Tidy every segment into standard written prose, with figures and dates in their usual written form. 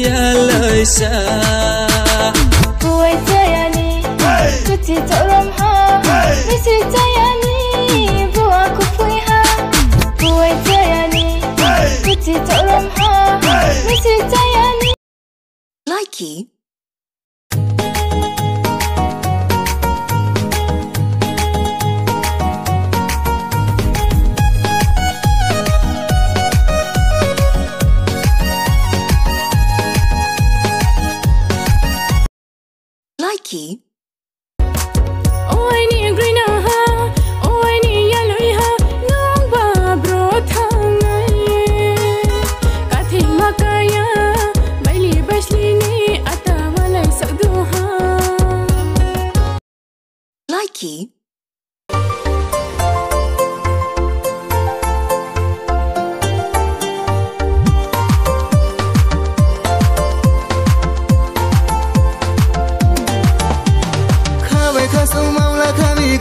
ya lời xa Buổi tayani kuti torom ha Misri tayani bua kupui ha Buổi tayani kuti torom ha Misri tayani Likey. Likey. Oh, I need green ha. Oh, I need yellow ha. Nong ba bro thang ai. Kathi makaya, baili basli ni ata malai sakdu ha. Likey.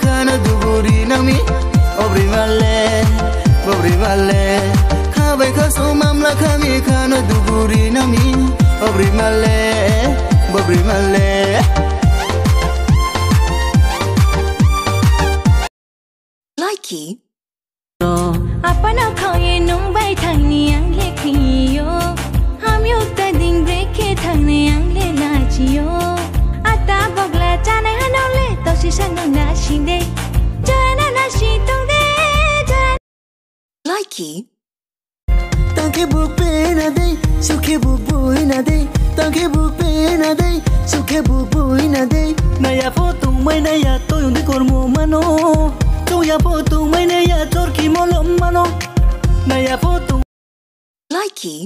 Kana duguri nami obri male khabai khaso mamla khami kana duguri nami obri male Likey. Apana khaye nong bai thang ni ang le khiyo ham yo ta ding break ke thang ni ang le la chiyo ata bogla chane hano le to si sang na shin de jana na shi tong de Likey. tanke bupe na de suke bubu na de tanke bupe na de suke bubu na de naya photo mai naya to yung de kormo mano to ya photo mai naya torki molom mano naya photo Likey.